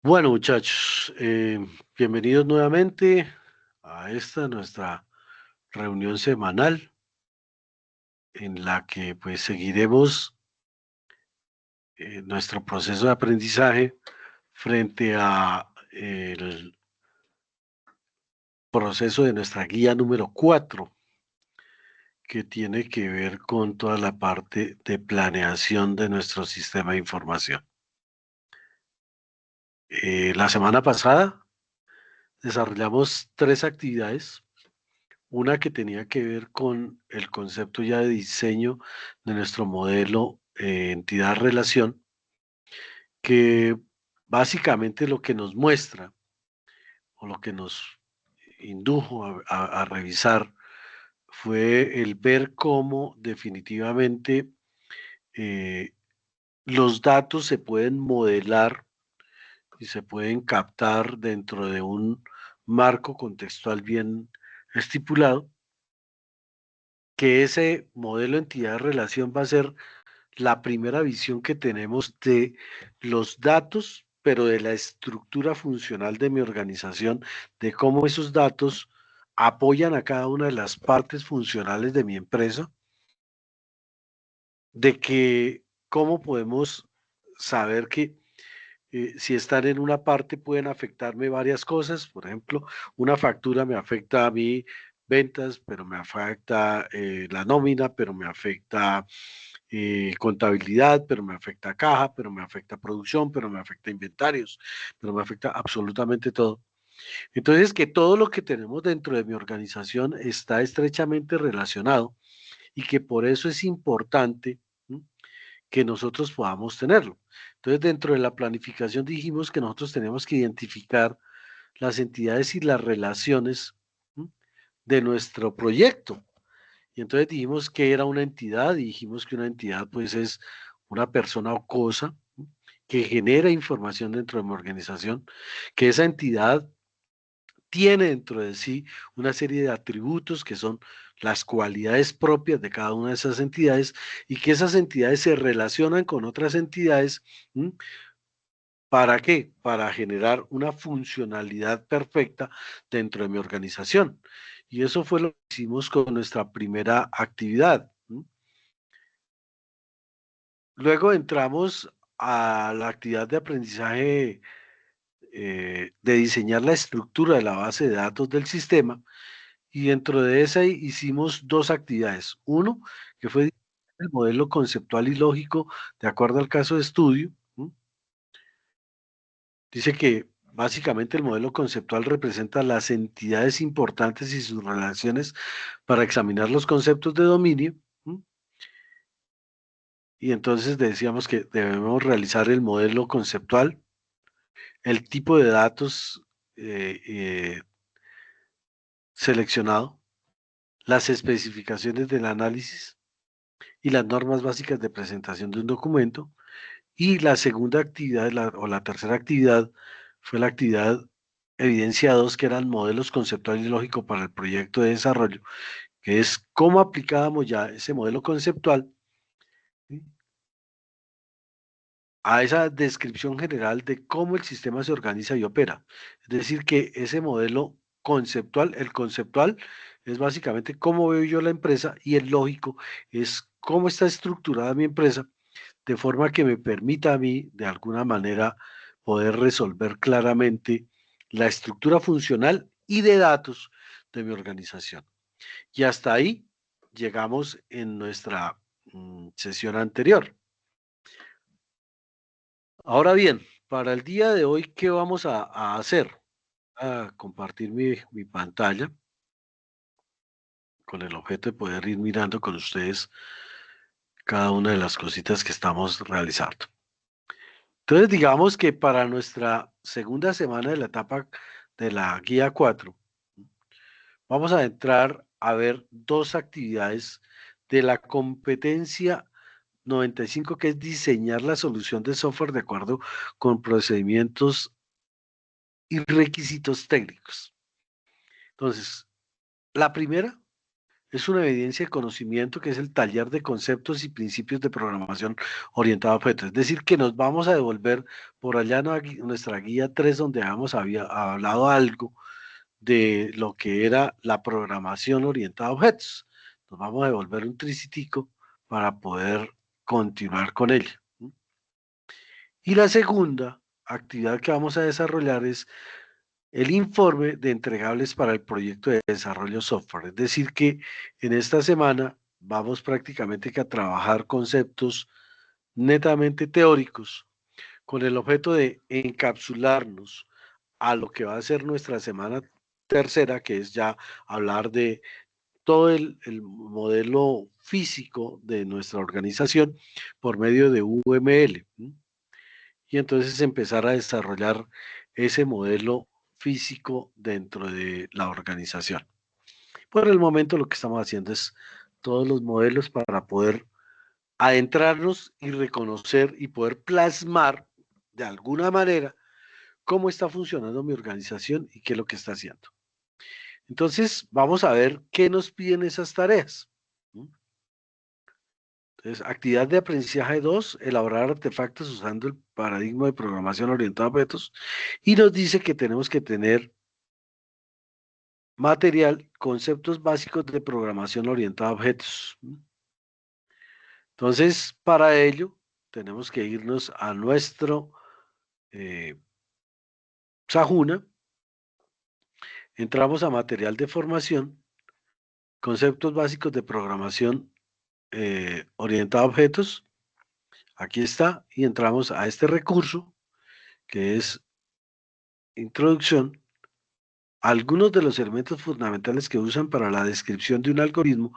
Bueno, muchachos, bienvenidos nuevamente a esta nuestra reunión semanal en la que pues seguiremos nuestro proceso de aprendizaje frente a el proceso de nuestra guía número 4, que tiene que ver con toda la parte de planeación de nuestro sistema de información. La semana pasada desarrollamos 3 actividades. Una que tenía que ver con el concepto ya de diseño de nuestro modelo entidad-relación, que básicamente lo que nos muestra o lo que nos indujo a revisar fue el ver cómo definitivamente eh, los datos se pueden modelar y se pueden captar dentro de un marco contextual bien estipulado, que ese modelo entidad-relación va a ser la primera visión que tenemos de los datos, pero de la estructura funcional de mi organización, de cómo esos datos apoyan a cada una de las partes funcionales de mi empresa, de que cómo podemos saber que si están en una parte pueden afectarme varias cosas. Por ejemplo, una factura me afecta a mí ventas, pero me afecta la nómina, pero me afecta contabilidad, pero me afecta caja, pero me afecta producción, pero me afecta inventarios, pero me afecta absolutamente todo. Entonces, que todo lo que tenemos dentro de mi organización está estrechamente relacionado y que por eso es importante, ¿m?, que nosotros podamos tenerlo. Entonces, dentro de la planificación dijimos que nosotros tenemos que identificar las entidades y las relaciones, ¿m?, de nuestro proyecto. Y entonces dijimos que era una entidad y dijimos que una entidad pues es una persona o cosa, ¿m?, que genera información dentro de mi organización, que esa entidad tiene dentro de sí una serie de atributos que son las cualidades propias de cada una de esas entidades y que esas entidades se relacionan con otras entidades. ¿M? ¿Para qué? Para generar una funcionalidad perfecta dentro de mi organización. Y eso fue lo que hicimos con nuestra primera actividad. ¿M? Luego entramos a la actividad de aprendizaje, de diseñar la estructura de la base de datos del sistema. Y dentro de esa hicimos 2 actividades. Uno, que fue el modelo conceptual y lógico de acuerdo al caso de estudio. ¿M? Dice que básicamente el modelo conceptual representa las entidades importantes y sus relaciones para examinar los conceptos de dominio. ¿M? Y entonces decíamos que debemos realizar el modelo conceptual, el tipo de datos eh, eh, seleccionado, las especificaciones del análisis y las normas básicas de presentación de un documento. Y la segunda actividad, o la tercera actividad, fue la actividad evidencia 2, que eran modelos conceptual y lógico para el proyecto de desarrollo, que es cómo aplicábamos ya ese modelo conceptual, ¿sí?, a esa descripción general de cómo el sistema se organiza y opera. Es decir, que ese modelo conceptual, el conceptual es básicamente cómo veo yo la empresa y el lógico es cómo está estructurada mi empresa de forma que me permita a mí, de alguna manera, poder resolver claramente la estructura funcional y de datos de mi organización. Y hasta ahí llegamos en nuestra sesión anterior. Ahora bien, para el día de hoy, ¿qué vamos a hacer? A compartir mi pantalla con el objeto de poder ir mirando con ustedes cada una de las cositas que estamos realizando. Entonces, digamos que para nuestra segunda semana de la etapa de la guía 4, vamos a entrar a ver 2 actividades de la competencia 95, que es diseñar la solución de software de acuerdo con procedimientos y requisitos técnicos. Entonces, la primera es una evidencia de conocimiento que es el taller de conceptos y principios de programación orientada a objetos. Es decir, que nos vamos a devolver por allá en nuestra guía 3 donde había hablado algo de lo que era la programación orientada a objetos. Nos vamos a devolver un tricitico para poder continuar con ella. Y la segunda actividad que vamos a desarrollar es el informe de entregables para el proyecto de desarrollo software. Es decir, que en esta semana vamos prácticamente que a trabajar conceptos netamente teóricos con el objeto de encapsularnos a lo que va a ser nuestra semana tercera, que es ya hablar de todo el modelo físico de nuestra organización por medio de UML. Y entonces empezar a desarrollar ese modelo físico dentro de la organización. Por el momento lo que estamos haciendo es todos los modelos para poder adentrarnos y reconocer y poder plasmar de alguna manera cómo está funcionando mi organización y qué es lo que está haciendo. Entonces, vamos a ver qué nos piden esas tareas. Entonces, actividad de aprendizaje 2, elaborar artefactos usando el paradigma de programación orientada a objetos. Y nos dice que tenemos que tener material, conceptos básicos de programación orientada a objetos. Entonces, para ello, tenemos que irnos a nuestro eh, Sajuna, entramos a material de formación, conceptos básicos de programación orientada a objetos, aquí está, y entramos a este recurso, que es introducción, algunos de los elementos fundamentales que usan para la descripción de un algoritmo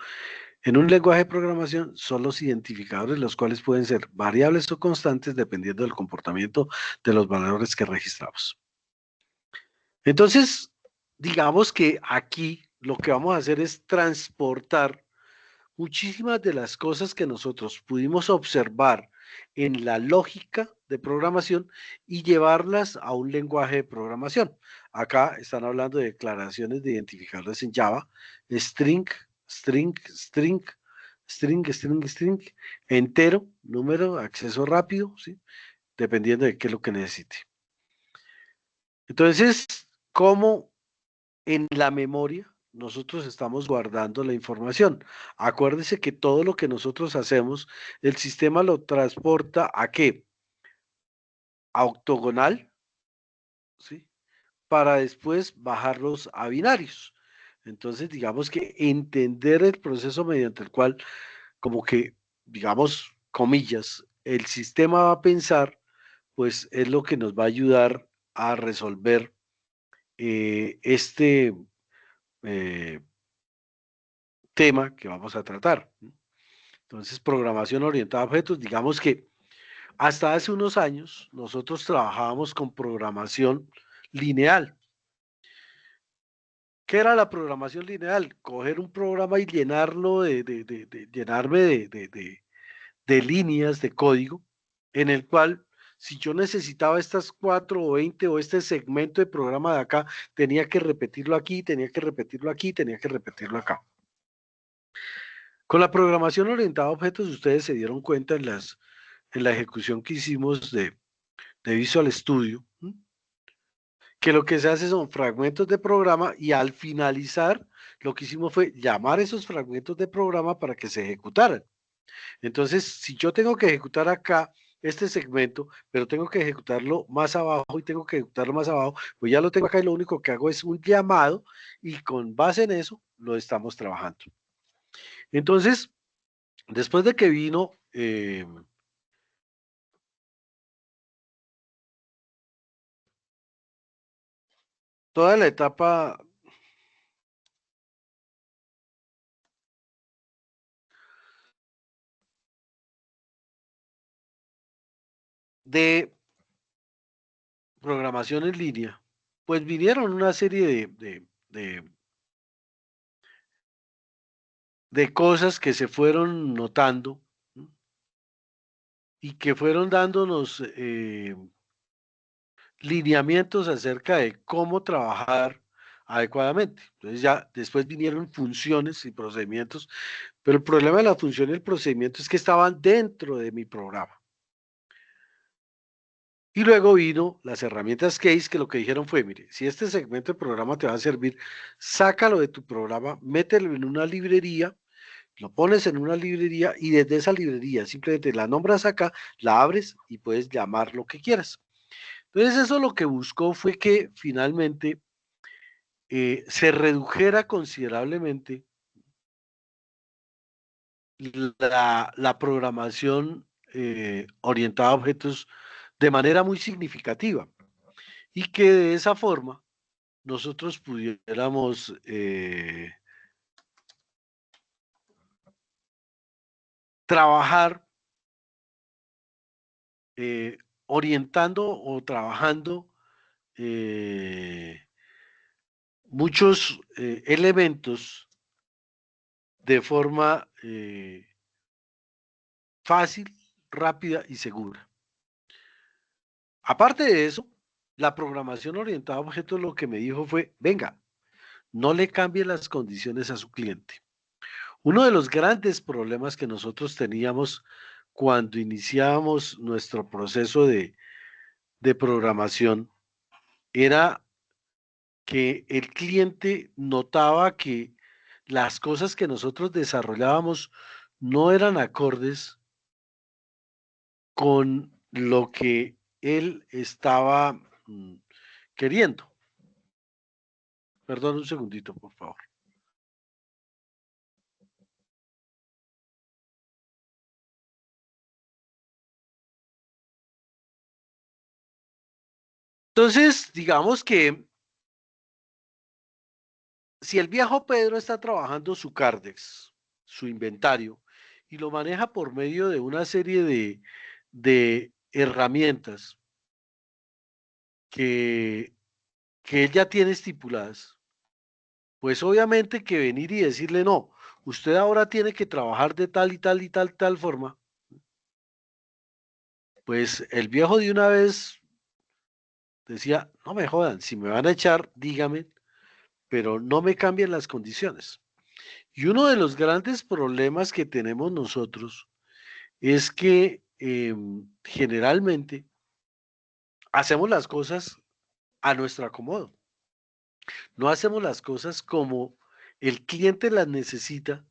en un lenguaje de programación son los identificadores, los cuales pueden ser variables o constantes dependiendo del comportamiento de los valores que registramos. Entonces, digamos que aquí lo que vamos a hacer es transportar muchísimas de las cosas que nosotros pudimos observar en la lógica de programación y llevarlas a un lenguaje de programación. Acá están hablando de declaraciones de identificadores en Java, string, string, string, string, string, string, entero, número, acceso rápido, ¿sí? Dependiendo de qué es lo que necesite. Entonces, ¿cómo en la memoria nosotros estamos guardando la información? Acuérdese que todo lo que nosotros hacemos, el sistema lo transporta ¿a qué? A octogonal, ¿sí? Para después bajarlos a binarios. Entonces, digamos que entender el proceso mediante el cual, como que, digamos, comillas, el sistema va a pensar, pues es lo que nos va a ayudar a resolver este eh, tema que vamos a tratar. Entonces, programación orientada a objetos, digamos que hasta hace unos años nosotros trabajábamos con programación lineal. ¿Qué era la programación lineal? Coger un programa y llenarlo llenarme de líneas de código en el cual si yo necesitaba estas 4 o 20 o este segmento de programa de acá, tenía que repetirlo aquí, tenía que repetirlo aquí, tenía que repetirlo acá. Con la programación orientada a objetos, ustedes se dieron cuenta en la ejecución que hicimos de Visual Studio, que lo que se hace son fragmentos de programa y al finalizar lo que hicimos fue llamar esos fragmentos de programa para que se ejecutaran. Entonces, si yo tengo que ejecutar acá este segmento, pero tengo que ejecutarlo más abajo y tengo que ejecutarlo más abajo, pues ya lo tengo acá y lo único que hago es un llamado y con base en eso lo estamos trabajando. Entonces, después de que vino toda la etapa de programación en línea, pues vinieron una serie de cosas que se fueron notando, ¿no? Y que fueron dándonos lineamientos acerca de cómo trabajar adecuadamente. Entonces ya después vinieron funciones y procedimientos, pero el problema de la función y el procedimiento es que estaban dentro de mi programa. Y luego vino las herramientas Case que lo que dijeron fue, mire, si este segmento de programa te va a servir, sácalo de tu programa, mételo en una librería, lo pones en una librería y desde esa librería simplemente la nombras acá, la abres y puedes llamar lo que quieras. Entonces eso lo que buscó fue que finalmente se redujera considerablemente la programación orientada a objetos de manera muy significativa y que de esa forma nosotros pudiéramos trabajar orientando o trabajando muchos elementos de forma fácil, rápida y segura. Aparte de eso, la programación orientada a objetos lo que me dijo fue, venga, no le cambie las condiciones a su cliente. Uno de los grandes problemas que nosotros teníamos cuando iniciábamos nuestro proceso de programación era que el cliente notaba que las cosas que nosotros desarrollábamos no eran acordes con lo que él estaba queriendo. Perdón un segundito, por favor. Entonces, digamos que si el viejo Pedro está trabajando su Cardex, su inventario, y lo maneja por medio de una serie de herramientas que, que él ya tiene estipuladas, pues obviamente que venir y decirle, no, usted ahora tiene que trabajar de tal y tal y tal forma, pues el viejo de una vez decía, no me jodan, si me van a echar, dígame, pero no me cambien las condiciones. Y uno de los grandes problemas que tenemos nosotros es que generalmente hacemos las cosas a nuestro acomodo. No hacemos las cosas como el cliente las necesita,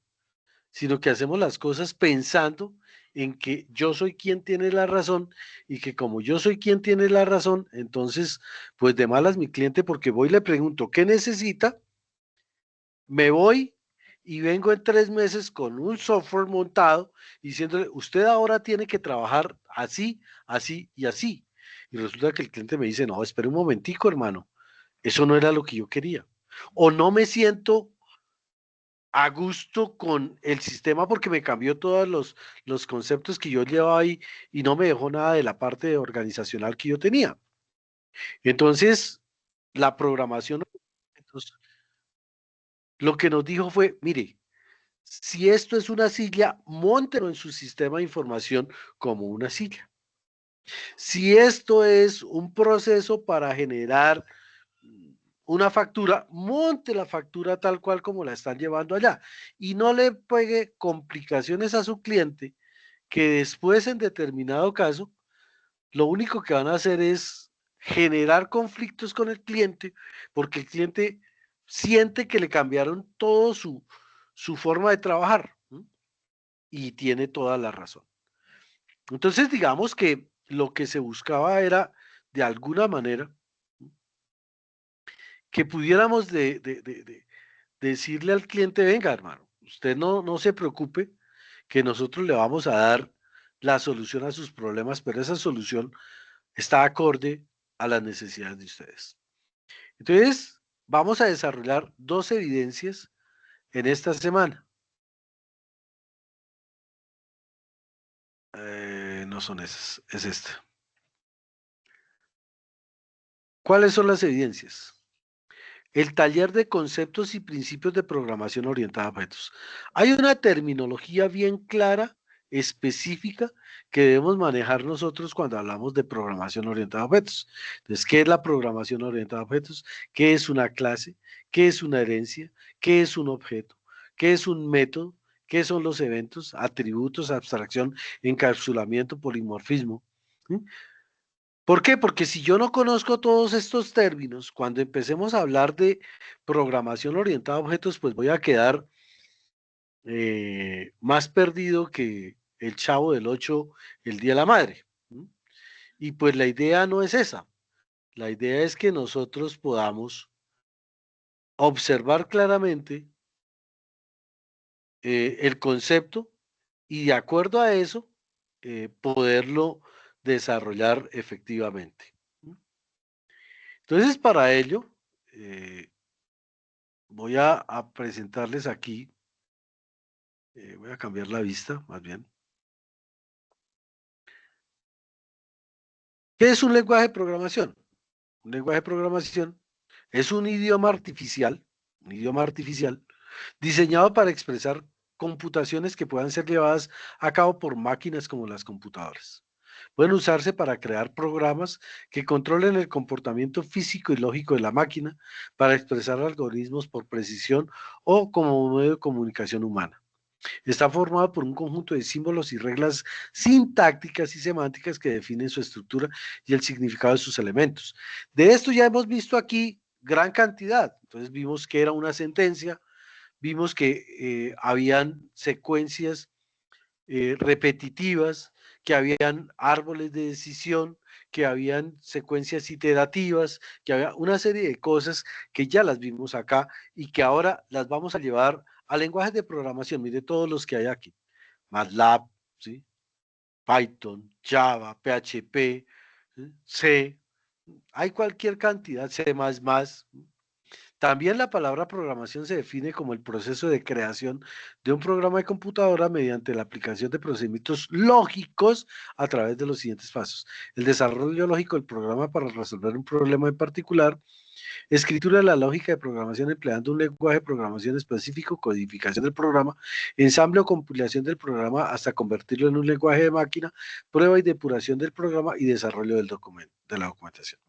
sino que hacemos las cosas pensando en que yo soy quien tiene la razón y que como yo soy quien tiene la razón, entonces, pues de malas mi cliente porque voy y le pregunto, ¿qué necesita? Me voy y vengo en 3 meses con un software montado diciéndole, usted ahora tiene que trabajar así, así y así. Y resulta que el cliente me dice, no, espere un momentico, hermano, eso no era lo que yo quería. O no me siento a gusto con el sistema porque me cambió todos los conceptos que yo llevaba ahí y no me dejó nada de la parte organizacional que yo tenía. Entonces, la programación, entonces, lo que nos dijo fue, mire, si esto es una silla, móntelo en su sistema de información como una silla. Si esto es un proceso para generar una factura, monte la factura tal cual como la están llevando allá y no le pegue complicaciones a su cliente que después en determinado caso lo único que van a hacer es generar conflictos con el cliente porque el cliente siente que le cambiaron todo su forma de trabajar, ¿m? Y tiene toda la razón. Entonces, digamos que lo que se buscaba era, de alguna manera, que pudiéramos decirle al cliente, venga, hermano, usted no se preocupe, que nosotros le vamos a dar la solución a sus problemas, pero esa solución está acorde a las necesidades de ustedes. Entonces, vamos a desarrollar dos evidencias en esta semana. No son esas, es esta. ¿Cuáles son las evidencias? El taller de conceptos y principios de programación orientada a objetos. Hay una terminología bien clara específica que debemos manejar nosotros cuando hablamos de programación orientada a objetos. Entonces, ¿qué es la programación orientada a objetos? ¿Qué es una clase? ¿Qué es una herencia? ¿Qué es un objeto? ¿Qué es un método? ¿Qué son los eventos, atributos, abstracción, encapsulamiento, polimorfismo? ¿Sí? ¿Por qué? Porque si yo no conozco todos estos términos, cuando empecemos a hablar de programación orientada a objetos, pues voy a quedar más perdido que el Chavo del Ocho el Día de la Madre. ¿Mm? Y pues la idea no es esa. La idea es que nosotros podamos observar claramente el concepto y de acuerdo a eso poderlo desarrollar efectivamente. ¿Mm? Entonces, para ello, eh, voy a presentarles aquí, voy a cambiar la vista más bien. ¿Qué es un lenguaje de programación? Un lenguaje de programación es un idioma artificial, diseñado para expresar computaciones que puedan ser llevadas a cabo por máquinas como las computadoras. Pueden usarse para crear programas que controlen el comportamiento físico y lógico de la máquina, para expresar algoritmos por precisión o como medio de comunicación humana. Está formado por un conjunto de símbolos y reglas sintácticas y semánticas que definen su estructura y el significado de sus elementos. De esto ya hemos visto aquí gran cantidad. Entonces vimos que era una sentencia, vimos que habían secuencias repetitivas, que habían árboles de decisión, que habían secuencias iterativas, que había una serie de cosas que ya las vimos acá y que ahora las vamos a llevar a lenguajes de programación. Mire todos los que hay aquí. MATLAB, ¿sí? Python, Java, PHP, ¿sí? C, hay cualquier cantidad, C++. También la palabra programación se define como el proceso de creación de un programa de computadora mediante la aplicación de procedimientos lógicos a través de los siguientes pasos: el desarrollo lógico del programa para resolver un problema en particular, escritura de la lógica de programación empleando un lenguaje de programación específico, codificación del programa, ensamble o compilación del programa hasta convertirlo en un lenguaje de máquina, prueba y depuración del programa y desarrollo del documento, de la documentación.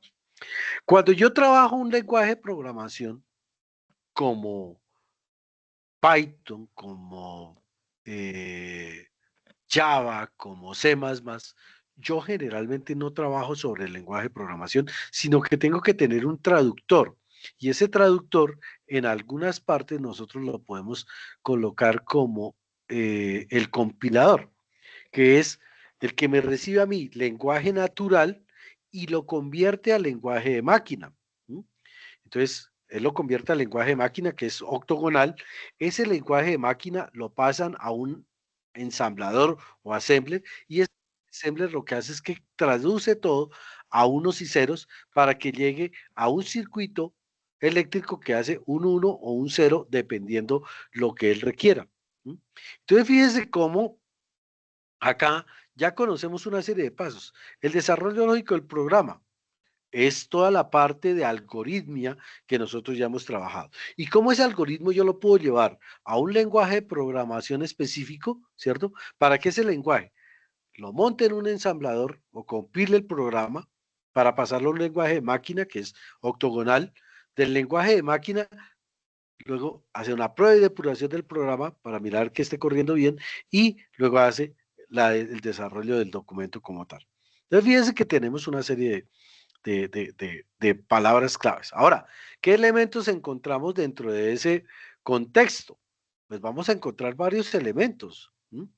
Cuando yo trabajo un lenguaje de programación como Python, como eh, Java, como C++, yo generalmente no trabajo sobre el lenguaje de programación, sino que tengo que tener un traductor. Y ese traductor, en algunas partes, nosotros lo podemos colocar como el compilador, que es el que me recibe a mí lenguaje natural y lo convierte al lenguaje de máquina. ¿Mm? Entonces, él lo convierte al lenguaje de máquina, que es octogonal. Ese lenguaje de máquina lo pasan a un ensamblador o assembler, y ese assembler lo que hace es que traduce todo a unos y ceros para que llegue a un circuito eléctrico que hace un 1 o un 0 dependiendo lo que él requiera. ¿Mm? Entonces, fíjese cómo acá ya conocemos una serie de pasos. El desarrollo lógico del programa es toda la parte de algoritmia que nosotros ya hemos trabajado. ¿Y cómo ese algoritmo yo lo puedo llevar a un lenguaje de programación específico, ¿cierto? Para que ese lenguaje lo monte en un ensamblador o compile el programa para pasarlo a un lenguaje de máquina que es octogonal. Del lenguaje de máquina, luego hace una prueba y depuración del programa para mirar que esté corriendo bien y luego hace el desarrollo del documento como tal. Entonces, fíjense que tenemos una serie de palabras claves. Ahora, ¿qué elementos encontramos dentro de ese contexto? Pues vamos a encontrar varios elementos. ¿M?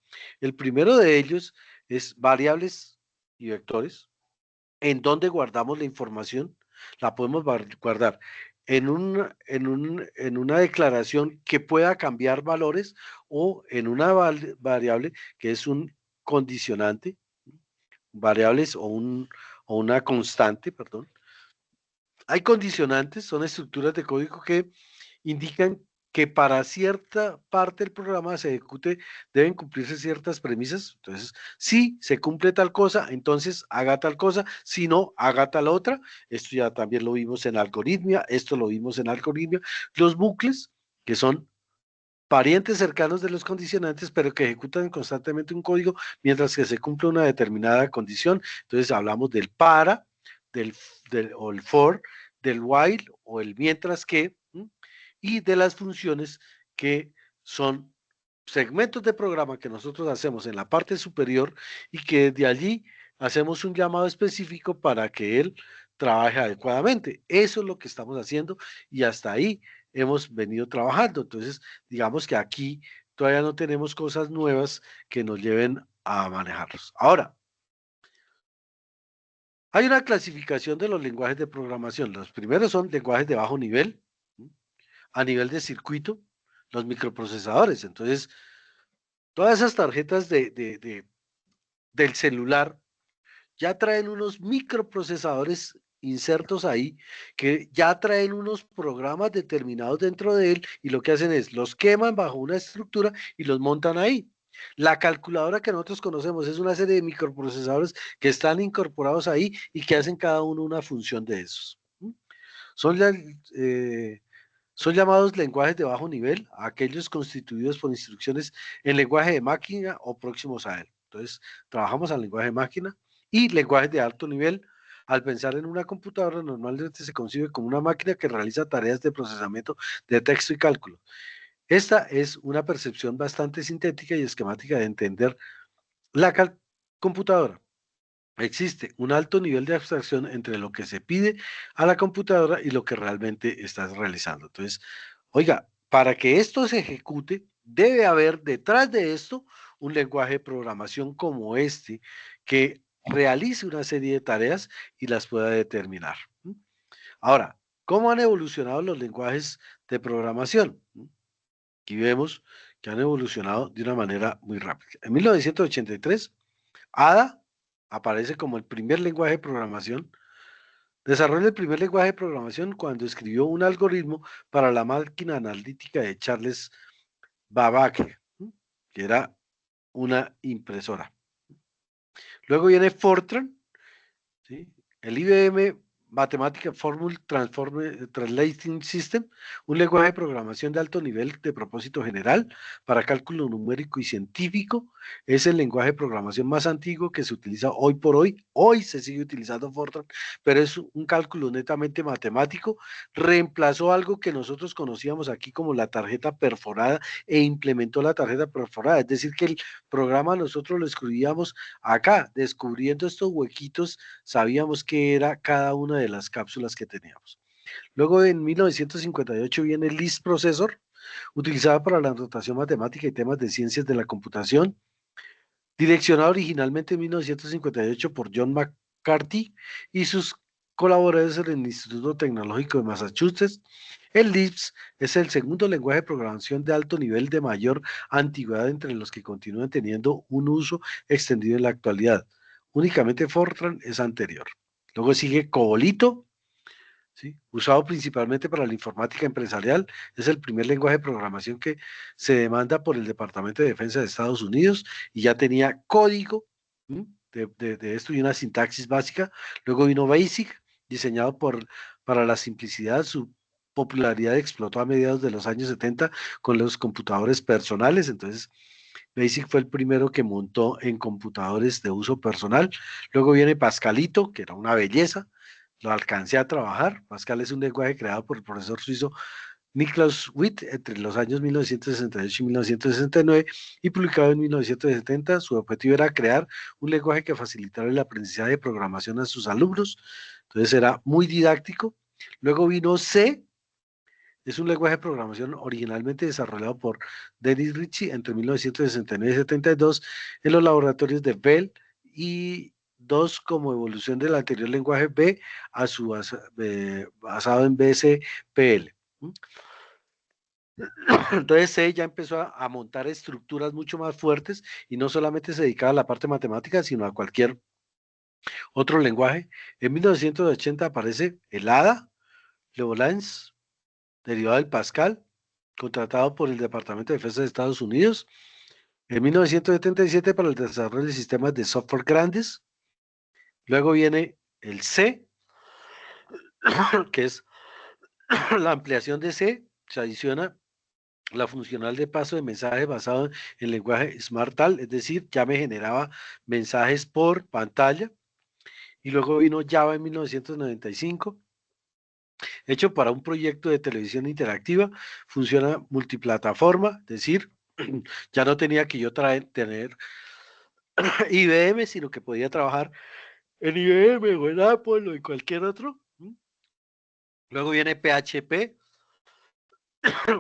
El primero de ellos es variables y vectores. ¿En dónde guardamos la información? La podemos guardar en una declaración que pueda cambiar valores o en una variable que es un condicionante, variables o una constante, perdón. Hay condicionantes, son estructuras de código que indican que para cierta parte del programa se ejecute deben cumplirse ciertas premisas. Entonces, si se cumple tal cosa, entonces haga tal cosa, si no, haga tal otra. Esto ya también lo vimos en algoritmia, esto lo vimos en algoritmia. Los bucles, que son parientes cercanos de los condicionantes, pero que ejecutan constantemente un código mientras que se cumple una determinada condición. Entonces hablamos del para, del, o el for, del while o el mientras que, y de las funciones que son segmentos de programa que nosotros hacemos en la parte superior y que de allí hacemos un llamado específico para que él trabaje adecuadamente. Eso es lo que estamos haciendo y hasta ahí hemos venido trabajando. Entonces, digamos que aquí todavía no tenemos cosas nuevas que nos lleven a manejarlos. Ahora, hay una clasificación de los lenguajes de programación. Los primeros son lenguajes de bajo nivel, a nivel de circuito, los microprocesadores. Entonces, todas esas tarjetas del celular ya traen unos microprocesadores insertos ahí que ya traen unos programas determinados dentro de él y lo que hacen es los queman bajo una estructura y los montan ahí. La calculadora que nosotros conocemos es una serie de microprocesadores que están incorporados ahí y que hacen cada uno una función de esos. Son, eh, son llamados lenguajes de bajo nivel, aquellos constituidos por instrucciones en lenguaje de máquina o próximos a él. Entonces, trabajamos al lenguaje de máquina y lenguajes de alto nivel. Al pensar en una computadora, normalmente se concibe como una máquina que realiza tareas de procesamiento de texto y cálculo. Esta es una percepción bastante sintética y esquemática de entender la computadora. Existe un alto nivel de abstracción entre lo que se pide a la computadora y lo que realmente estás realizando. Entonces, oiga, para que esto se ejecute, debe haber detrás de esto un lenguaje de programación como este que realice una serie de tareas y las pueda determinar. Ahora, ¿cómo han evolucionado los lenguajes de programación? Aquí vemos que han evolucionado de una manera muy rápida. En 1983, Ada aparece como el primer lenguaje de programación. Desarrolla el primer lenguaje de programación cuando escribió un algoritmo para la máquina analítica de Charles Babbage, que era una impresora. Luego viene Fortran, ¿sí? El IBM Mathematical Formula Translating System, un lenguaje de programación de alto nivel de propósito general para cálculo numérico y científico. Es el lenguaje de programación más antiguo que se utiliza hoy por hoy. Hoy se sigue utilizando Fortran, pero es un cálculo netamente matemático. Reemplazó algo que nosotros conocíamos aquí como la tarjeta perforada e implementó la tarjeta perforada. Es decir, que el programa nosotros lo escribíamos acá, descubriendo estos huequitos sabíamos qué era cada una de las cápsulas que teníamos. Luego en 1958 viene el Lisp Processor, utilizada para la notación matemática y temas de ciencias de la computación, direccionado originalmente en 1958 por John McCarthy y sus colaboradores en el Instituto Tecnológico de Massachusetts. El Lisp es el segundo lenguaje de programación de alto nivel de mayor antigüedad entre los que continúan teniendo un uso extendido en la actualidad. Únicamente Fortran es anterior. Luego sigue Cobolito, ¿sí? Usado principalmente para la informática empresarial. Es el primer lenguaje de programación que se demanda por el Departamento de Defensa de Estados Unidos y ya tenía código de esto y una sintaxis básica. Luego vino BASIC, diseñado para la simplicidad. Su popularidad explotó a mediados de los años 70 con los computadores personales. Entonces, BASIC fue el primero que montó en computadores de uso personal. Luego viene Pascalito, que era una belleza. Lo alcancé a trabajar. Pascal es un lenguaje creado por el profesor suizo Niklaus Witt entre los años 1968 y 1969 y publicado en 1970. Su objetivo era crear un lenguaje que facilitara el aprendizaje de programación a sus alumnos. Entonces era muy didáctico. Luego vino C, es un lenguaje de programación originalmente desarrollado por Dennis Ritchie entre 1969 y 72 en los laboratorios de Bell y dos como evolución del anterior lenguaje B a su basado en BSPL. Entonces C ya empezó a montar estructuras mucho más fuertes y no solamente se dedicaba a la parte matemática, sino a cualquier otro lenguaje. En 1980 aparece el ADA, Lebolance, derivado del Pascal, contratado por el Departamento de Defensa de Estados Unidos. En 1977 para el desarrollo de sistemas de software grandes. Luego viene el C, que es la ampliación de C, se adiciona la funcional de paso de mensaje basado en lenguaje SmartTAL, es decir, ya me generaba mensajes por pantalla. Y luego vino Java en 1995, hecho para un proyecto de televisión interactiva, funciona multiplataforma, es decir, ya no tenía que yo tener IBM, sino que podía trabajar en IBM o en Apple o en cualquier otro. Luego viene PHP,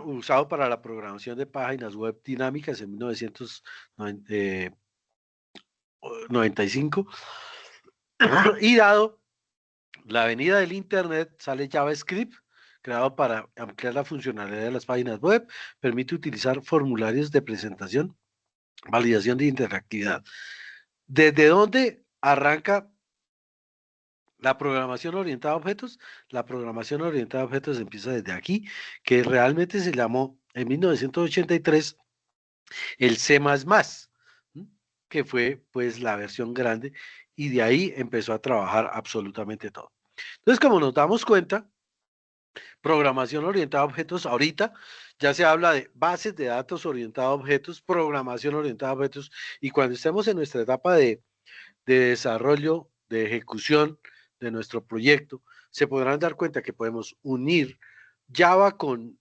usado para la programación de páginas web dinámicas en 1995. Y dado la venida del Internet, sale JavaScript, creado para ampliar la funcionalidad de las páginas web, permite utilizar formularios de presentación, validación de interactividad. ¿Desde dónde arranca la programación orientada a objetos? La programación orientada a objetos empieza desde aquí, que realmente se llamó en 1983 el C++, que fue pues la versión grande, y de ahí empezó a trabajar absolutamente todo. Entonces, como nos damos cuenta, programación orientada a objetos, ahorita ya se habla de bases de datos orientadas a objetos, programación orientada a objetos, y cuando estemos en nuestra etapa de desarrollo, de ejecución de nuestro proyecto, se podrán dar cuenta que podemos unir Java con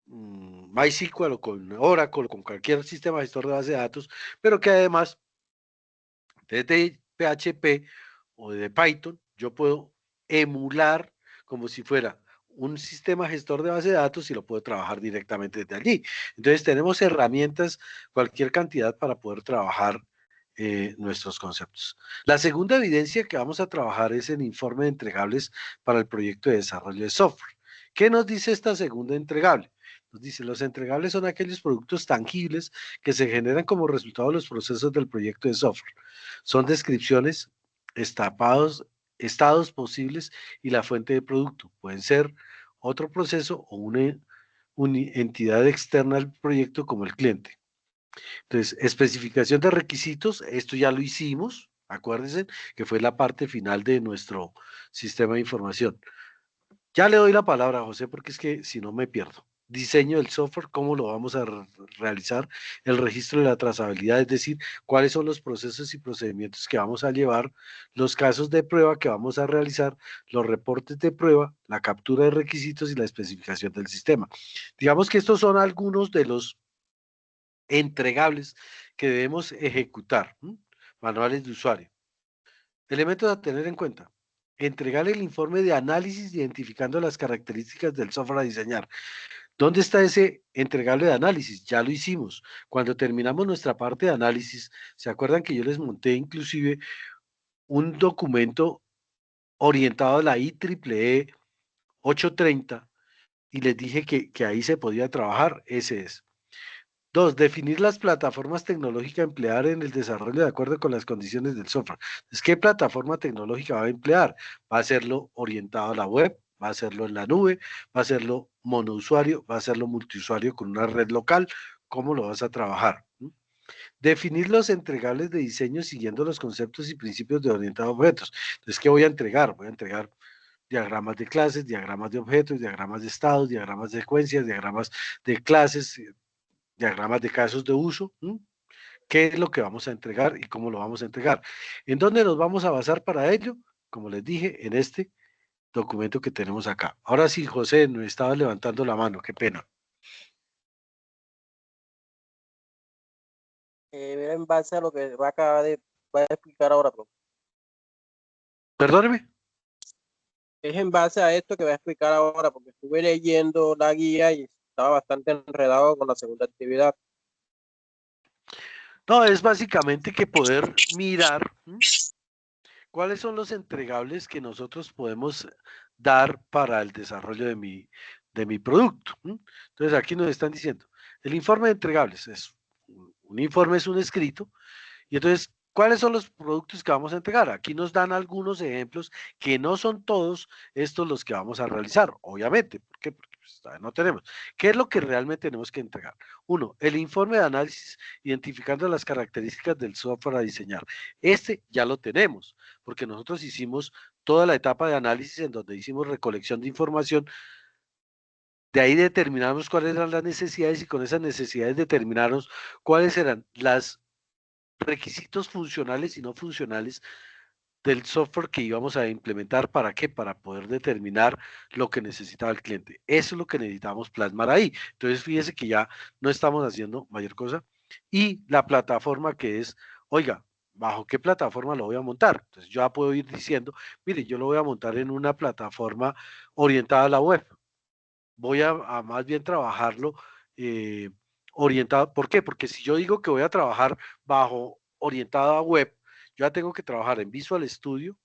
MySQL o con Oracle o con cualquier sistema gestor de base de datos, pero que además desde PHP o de Python yo puedo emular como si fuera un sistema gestor de base de datos y lo puedo trabajar directamente desde allí. Entonces tenemos herramientas, cualquier cantidad para poder trabajar nuestros conceptos. La segunda evidencia que vamos a trabajar es el informe de entregables para el proyecto de desarrollo de software. ¿Qué nos dice esta segunda entregable? Nos dice, los entregables son aquellos productos tangibles que se generan como resultado de los procesos del proyecto de software. Son descripciones, estados posibles y la fuente de producto. Pueden ser otro proceso o una entidad externa al proyecto como el cliente. Entonces, especificación de requisitos, esto ya lo hicimos, acuérdense que fue la parte final de nuestro sistema de información. Ya le doy la palabra a José porque es que si no me pierdo. Diseño del software, cómo lo vamos a realizar, el registro de la trazabilidad, es decir, cuáles son los procesos y procedimientos que vamos a llevar, los casos de prueba que vamos a realizar, los reportes de prueba, la captura de requisitos y la especificación del sistema. Digamos que estos son algunos de los entregables que debemos ejecutar, manuales de usuario. Elementos a tener en cuenta. Entregar el informe de análisis identificando las características del software a diseñar. ¿Dónde está ese entregable de análisis? Ya lo hicimos. Cuando terminamos nuestra parte de análisis, ¿se acuerdan que yo les monté inclusive un documento orientado a la IEEE 830 y les dije que ahí se podía trabajar? Ese es. Dos, definir las plataformas tecnológicas a emplear en el desarrollo de acuerdo con las condiciones del software. Entonces, ¿qué plataforma tecnológica va a emplear? Va a hacerlo orientado a la web, va a hacerlo en la nube, va a hacerlo monousuario, va a hacerlo multiusuario con una red local. ¿Cómo lo vas a trabajar? Definir los entregables de diseño siguiendo los conceptos y principios de orientado a objetos. Entonces, ¿qué voy a entregar? Voy a entregar diagramas de clases, diagramas de objetos, diagramas de estados, diagramas de secuencias, diagramas de clases, diagramas de casos de uso, qué es lo que vamos a entregar y cómo lo vamos a entregar. ¿En dónde nos vamos a basar para ello? Como les dije, en este documento que tenemos acá. Ahora sí, José, me estaba levantando la mano, qué pena. Era en base a lo que va a explicar ahora, profe. Perdóneme. Es en base a esto que va a explicar ahora, porque estuve leyendo la guía y estaba bastante enredado con la segunda actividad. No, es básicamente que poder mirar cuáles son los entregables que nosotros podemos dar para el desarrollo de mi producto. Entonces aquí nos están diciendo, el informe de entregables es un informe, es un escrito. Y entonces, ¿cuáles son los productos que vamos a entregar? Aquí nos dan algunos ejemplos que no son todos estos los que vamos a realizar, obviamente. ¿Por qué? Porque pues, todavía no tenemos. ¿Qué es lo que realmente tenemos que entregar? Uno, el informe de análisis identificando las características del software a diseñar. Este ya lo tenemos, porque nosotros hicimos toda la etapa de análisis en donde hicimos recolección de información De ahí determinamos cuáles eran las necesidades y con esas necesidades determinamos cuáles eran los requisitos funcionales y no funcionales del software que íbamos a implementar. ¿Para qué? Para poder determinar lo que necesitaba el cliente. Eso es lo que necesitamos plasmar ahí. Entonces, fíjese que ya no estamos haciendo mayor cosa. Y la plataforma que es, oiga, ¿bajo qué plataforma lo voy a montar? Entonces, yo ya puedo ir diciendo, mire, yo lo voy a montar en una plataforma orientada a la web. Voy a más bien trabajarlo eh, orientado. ¿Por qué? Porque si yo digo que voy a trabajar bajo orientado a web, yo ya tengo que trabajar en Visual Studio,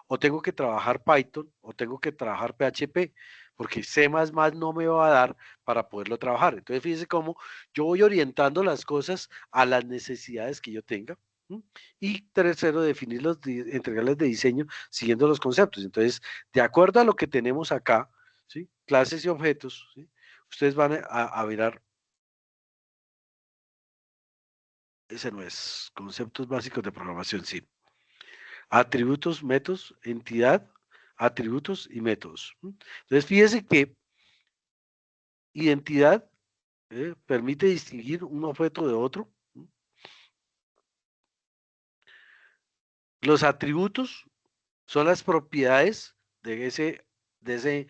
o tengo que trabajar Python, o tengo que trabajar PHP, porque C++ no me va a dar para poderlo trabajar. Entonces, fíjense cómo yo voy orientando las cosas a las necesidades que yo tenga. ¿M? Y tercero, definir entregarles de diseño siguiendo los conceptos. Entonces, de acuerdo a lo que tenemos acá, ¿sí? Clases y objetos, ¿sí? Ustedes van a mirar, ese no es, conceptos básicos de programación, sí. Atributos, métodos, entidad, atributos y métodos. Entonces, fíjese que identidad permite distinguir un objeto de otro. Los atributos son las propiedades de ese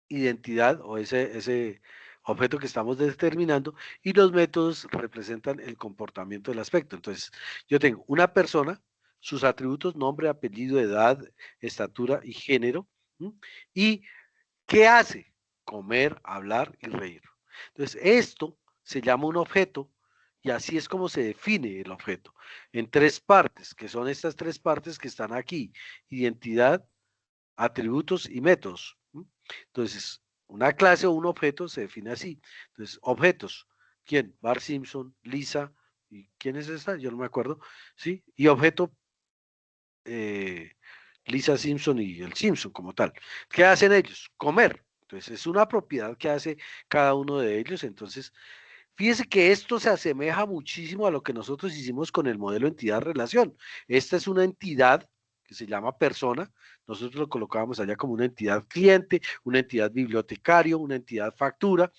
identidad o ese objeto que estamos determinando, y los métodos representan el comportamiento del aspecto. Entonces, yo tengo una persona, sus atributos, nombre, apellido, edad, estatura y género, ¿m? Y ¿qué hace? Comer, hablar y reír. Entonces, esto se llama un objeto y así es como se define el objeto, en tres partes, que son estas tres partes que están aquí: identidad, atributos y métodos. Entonces, una clase o un objeto se define así. Entonces, objetos. ¿Quién? Bart Simpson, Lisa. ¿Y quién es esta? Yo no me acuerdo. ¿Sí? Y objeto, eh, Lisa Simpson y el Simpson como tal. ¿Qué hacen ellos? Comer. Entonces, es una propiedad que hace cada uno de ellos. Entonces, fíjese que esto se asemeja muchísimo a lo que nosotros hicimos con el modelo entidad-relación. Esta es una entidad que se llama persona. Nosotros lo colocábamos allá como una entidad cliente, una entidad bibliotecario, una entidad factura.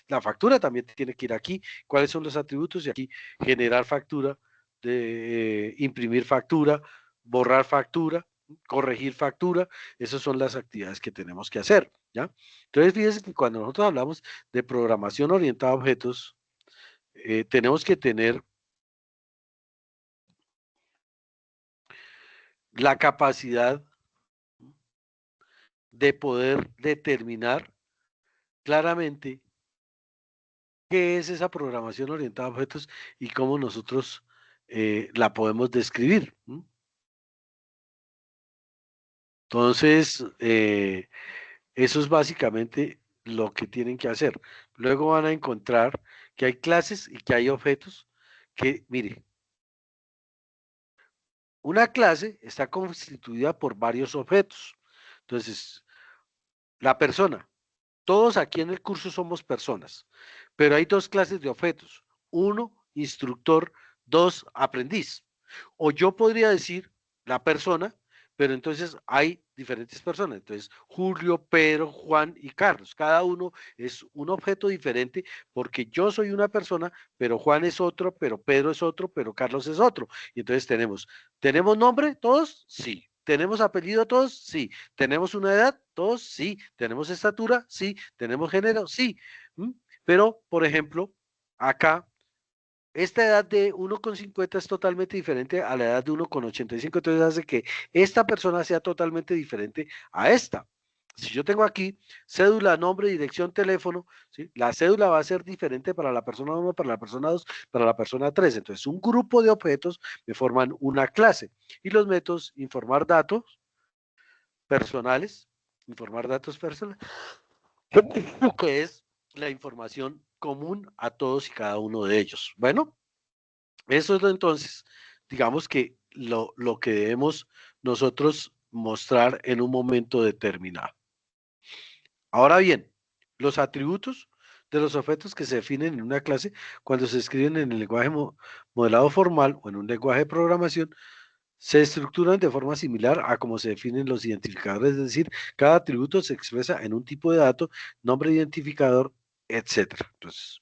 La factura también tiene que ir aquí. ¿Cuáles son los atributos? Y aquí generar factura, imprimir factura, borrar factura, corregir factura. Esas son las actividades que tenemos que hacer, ¿ya? Entonces, fíjense que cuando nosotros hablamos de programación orientada a objetos, tenemos que tener la capacidad de poder determinar claramente qué es esa programación orientada a objetos y cómo nosotros la podemos describir. Entonces, eso es básicamente lo que tienen que hacer. Luego van a encontrar que hay clases y que hay objetos que, mire, una clase está constituida por varios objetos. Entonces, la persona. Todos aquí en el curso somos personas, pero hay dos clases de objetos. Uno, instructor; dos, aprendiz. O yo podría decir la persona, pero entonces hay diferentes personas. Entonces, Julio, Pedro, Juan y Carlos. Cada uno es un objeto diferente porque yo soy una persona, pero Juan es otro, pero Pedro es otro, pero Carlos es otro. Y entonces ¿tenemos nombre todos? Sí. ¿Tenemos apellido todos? Sí. ¿Tenemos una edad? Todos, sí. ¿Tenemos estatura? Sí. ¿Tenemos género? Sí. Pero, por ejemplo, acá, esta edad de 1,50 es totalmente diferente a la edad de 1,85, entonces hace que esta persona sea totalmente diferente a esta. Si yo tengo aquí cédula, nombre, dirección, teléfono, ¿sí? La cédula va a ser diferente para la persona 1, para la persona 2, para la persona 3. Entonces, un grupo de objetos me forman una clase. Y los métodos: informar datos personales, que es la información común a todos y cada uno de ellos. Bueno, eso es entonces, digamos que lo que debemos nosotros mostrar en un momento determinado. Ahora bien, los atributos de los objetos que se definen en una clase, cuando se escriben en el lenguaje modelado formal o en un lenguaje de programación, se estructuran de forma similar a cómo se definen los identificadores, es decir, cada atributo se expresa en un tipo de dato, nombre identificador, etcétera. Entonces,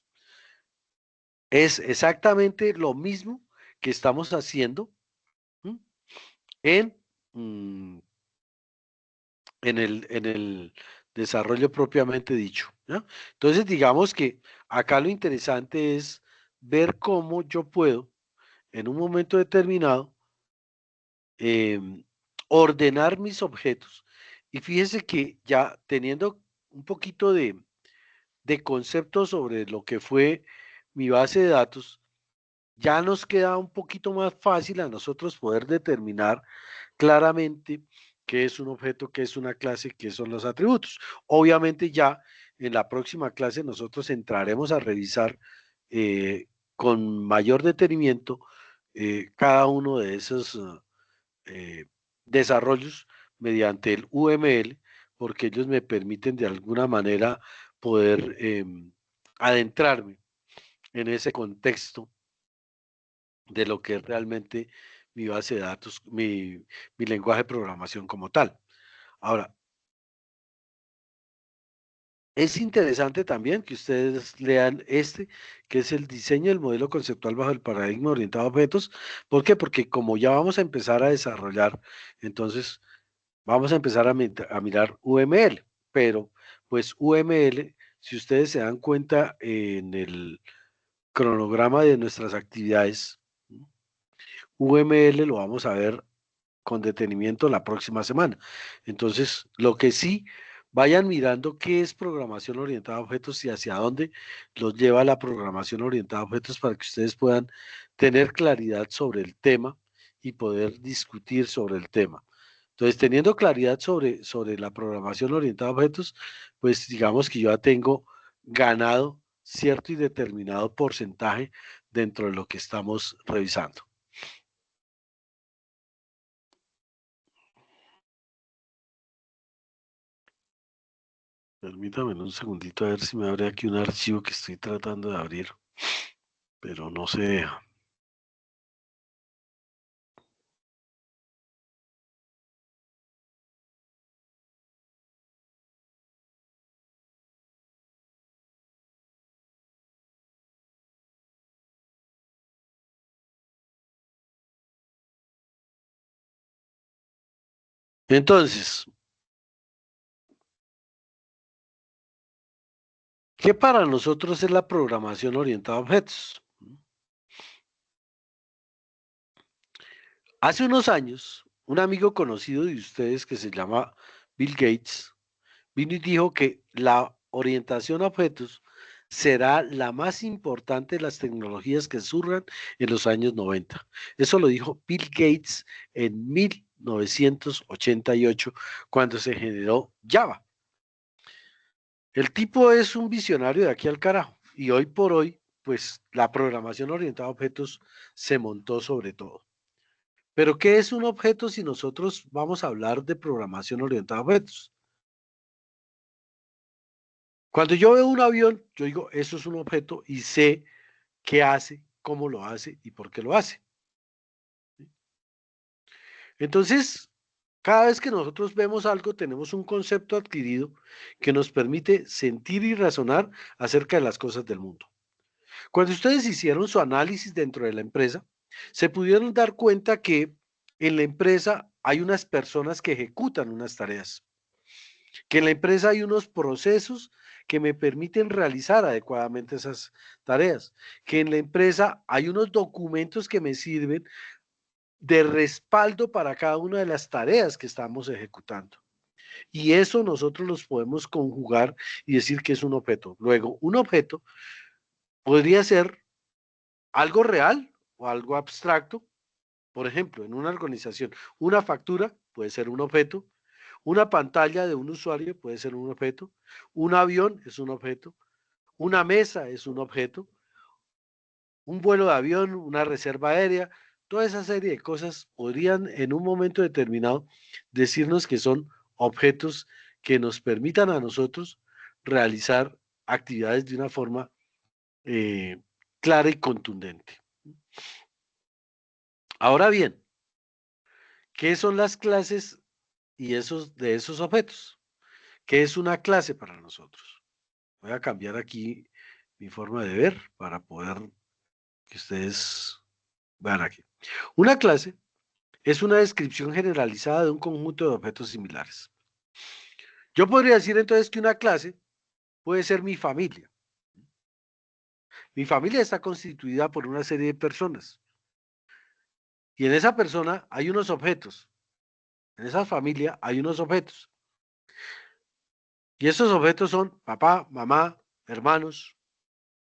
es exactamente lo mismo que estamos haciendo, ¿m?, en, mm, en el desarrollo propiamente dicho, ¿ya? Entonces, digamos que acá lo interesante es ver cómo yo puedo, en un momento determinado, em, ordenar mis objetos. Y fíjese que ya teniendo un poquito de concepto sobre lo que fue mi base de datos, ya nos queda un poquito más fácil a nosotros poder determinar claramente qué es un objeto, qué es una clase, qué son los atributos. Obviamente ya en la próxima clase nosotros entraremos a revisar con mayor detenimiento cada uno de esos eh, desarrollos mediante el UML, porque ellos me permiten de alguna manera poder adentrarme en ese contexto de lo que es realmente mi base de datos, mi lenguaje de programación como tal. Ahora, es interesante también que ustedes lean este, que es el diseño del modelo conceptual bajo el paradigma orientado a objetos. ¿Por qué? Porque como ya vamos a empezar a desarrollar, entonces vamos a empezar a mirar UML, pero pues UML, si ustedes se dan cuenta en el cronograma de nuestras actividades, UML lo vamos a ver con detenimiento la próxima semana. Entonces, lo que sí, vayan mirando qué es programación orientada a objetos y hacia dónde los lleva la programación orientada a objetos para que ustedes puedan tener claridad sobre el tema y poder discutir sobre el tema. Entonces, teniendo claridad sobre la programación orientada a objetos, pues digamos que yo ya tengo ganado cierto y determinado porcentaje dentro de lo que estamos revisando. Permítame un segundito a ver si me abre aquí un archivo que estoy tratando de abrir, pero no se deja. Entonces, ¿qué para nosotros es la programación orientada a objetos? Hace unos años, un amigo conocido de ustedes que se llama Bill Gates vino y dijo que la orientación a objetos será la más importante de las tecnologías que surjan en los años 90. Eso lo dijo Bill Gates en 1988, cuando se generó Java. El tipo es un visionario de aquí al carajo y hoy por hoy, pues la programación orientada a objetos se montó sobre todo. Pero ¿qué es un objeto si nosotros vamos a hablar de programación orientada a objetos? Cuando yo veo un avión, yo digo, eso es un objeto y sé qué hace, cómo lo hace y por qué lo hace. Entonces, cada vez que nosotros vemos algo, tenemos un concepto adquirido que nos permite sentir y razonar acerca de las cosas del mundo. Cuando ustedes hicieron su análisis dentro de la empresa, se pudieron dar cuenta que en la empresa hay unas personas que ejecutan unas tareas, que en la empresa hay unos procesos que me permiten realizar adecuadamente esas tareas, que en la empresa hay unos documentos que me sirven de respaldo para cada una de las tareas que estamos ejecutando. Y eso nosotros los podemos conjugar y decir que es un objeto. Luego, un objeto podría ser algo real o algo abstracto. Por ejemplo, en una organización, una factura puede ser un objeto, una pantalla de un usuario puede ser un objeto, un avión es un objeto, una mesa es un objeto, un vuelo de avión, una reserva aérea, toda esa serie de cosas podrían en un momento determinado decirnos que son objetos que nos permitan a nosotros realizar actividades de una forma eh, clara y contundente. Ahora bien, ¿Qué son las clases y de esos objetos? ¿Qué es una clase para nosotros? Voy a cambiar aquí mi forma de ver para poder que ustedes vean aquí. Una clase es una descripción generalizada de un conjunto de objetos similares. Yo podría decir entonces que una clase puede ser mi familia. Mi familia está constituida por una serie de personas y en esa persona hay unos objetos. En esa familia hay unos objetos y esos objetos son papá, mamá, hermanos,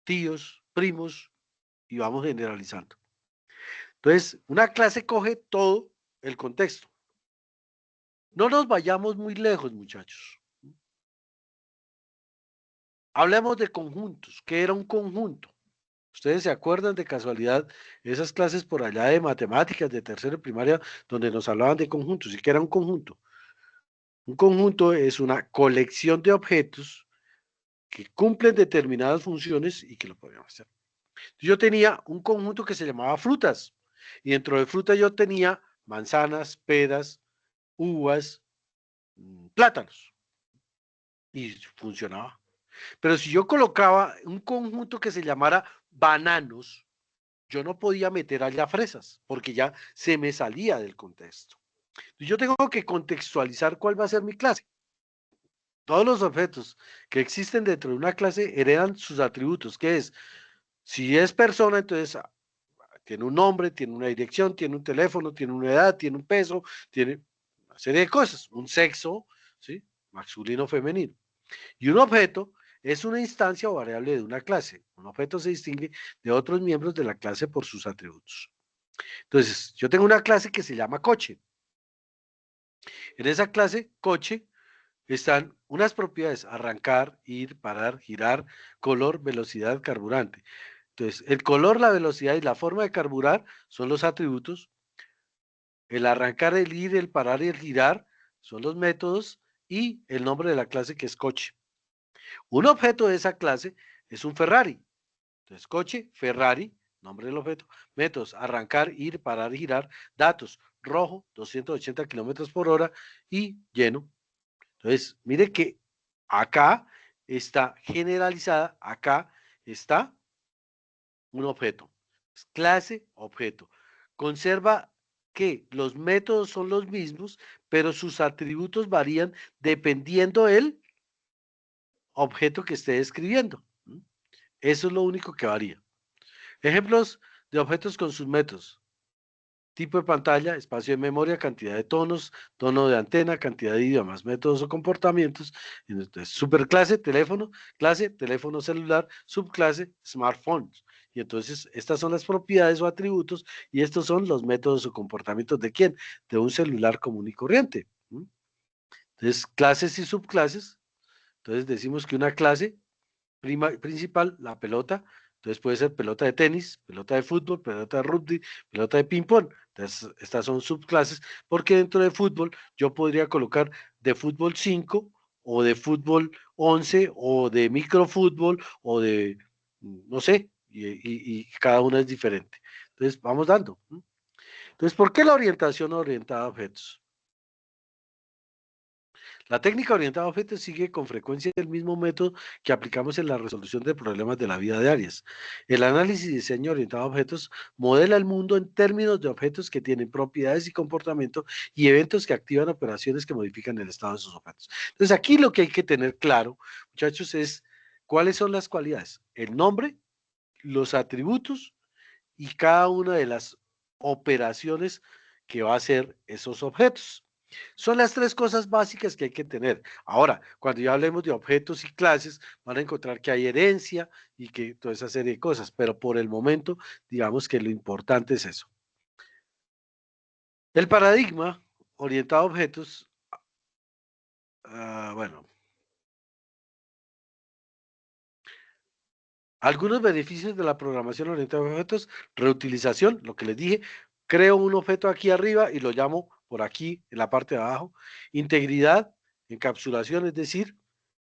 tíos, primos y vamos generalizando. Entonces, una clase coge todo el contexto. No nos vayamos muy lejos, muchachos. Hablemos de conjuntos. ¿Qué era un conjunto? ¿Ustedes se acuerdan de casualidad esas clases por allá de matemáticas de tercero y primaria donde nos hablaban de conjuntos? ¿Y qué era un conjunto? Un conjunto es una colección de objetos que cumplen determinadas funciones y que lo podíamos hacer. Yo tenía un conjunto que se llamaba frutas y dentro de frutas yo tenía manzanas, peras, uvas, plátanos y funcionaba. Pero si yo colocaba un conjunto que se llamara bananos, yo no podía meter allá fresas porque ya se me salía del contexto. Yo tengo que contextualizar cuál va a ser mi clase. Todos los objetos que existen dentro de una clase heredan sus atributos, que es, si es persona, entonces tiene un nombre, tiene una dirección, tiene un teléfono, tiene una edad, tiene un peso, tiene una serie de cosas, un sexo, ¿sí? Masculino o femenino. Y un objeto es una instancia o variable de una clase. Un objeto se distingue de otros miembros de la clase por sus atributos. Entonces, yo tengo una clase que se llama coche. En esa clase, coche, están unas propiedades, arrancar, ir, parar, girar, color, velocidad, carburante. Entonces, el color, la velocidad y la forma de carburar son los atributos. El arrancar, el ir, el parar y el girar son los métodos y el nombre de la clase que es coche. Un objeto de esa clase es un Ferrari. Entonces, coche, Ferrari, nombre del objeto, métodos, arrancar, ir, parar, girar, datos, rojo, 280 kilómetros por hora y lleno. Entonces, mire que acá está generalizada, acá está un objeto. Clase, objeto. Conserva que los métodos son los mismos, pero sus atributos varían dependiendo del objeto que esté describiendo. Eso es lo único que varía. Ejemplos de objetos con sus métodos. Tipo de pantalla, espacio de memoria, cantidad de tonos, tono de antena, cantidad de idiomas, métodos o comportamientos. Entonces, superclase, clase, teléfono celular, subclase, smartphones. Y entonces, estas son las propiedades o atributos y estos son los métodos o comportamientos de quién? De un celular común y corriente. Entonces, clases y subclases. Entonces, decimos que una clase principal, la pelota. Entonces puede ser pelota de tenis, pelota de fútbol, pelota de rugby, pelota de ping-pong. Entonces, estas son subclases, porque dentro de fútbol yo podría colocar de fútbol 5 o de fútbol 11 o de microfútbol o de, no sé, y cada una es diferente. Entonces, vamos dando. Entonces, ¿por qué la orientación orientada a objetos? La técnica orientada a objetos sigue con frecuencia el mismo método que aplicamos en la resolución de problemas de la vida diarias. El análisis y diseño orientado a objetos modela el mundo en términos de objetos que tienen propiedades y comportamiento y eventos que activan operaciones que modifican el estado de esos objetos. Entonces, aquí lo que hay que tener claro, muchachos, es cuáles son las cualidades, el nombre, los atributos y cada una de las operaciones que va a hacer esos objetos. Son las tres cosas básicas que hay que tener. Ahora, cuando ya hablemos de objetos y clases, van a encontrar que hay herencia y que toda esa serie de cosas, pero por el momento, digamos que lo importante es eso. El paradigma orientado a objetos, bueno, algunos beneficios de la programación orientada a objetos, reutilización, lo que les dije, creo un objeto aquí arriba y lo llamo por aquí en la parte de abajo, integridad, encapsulación, es decir,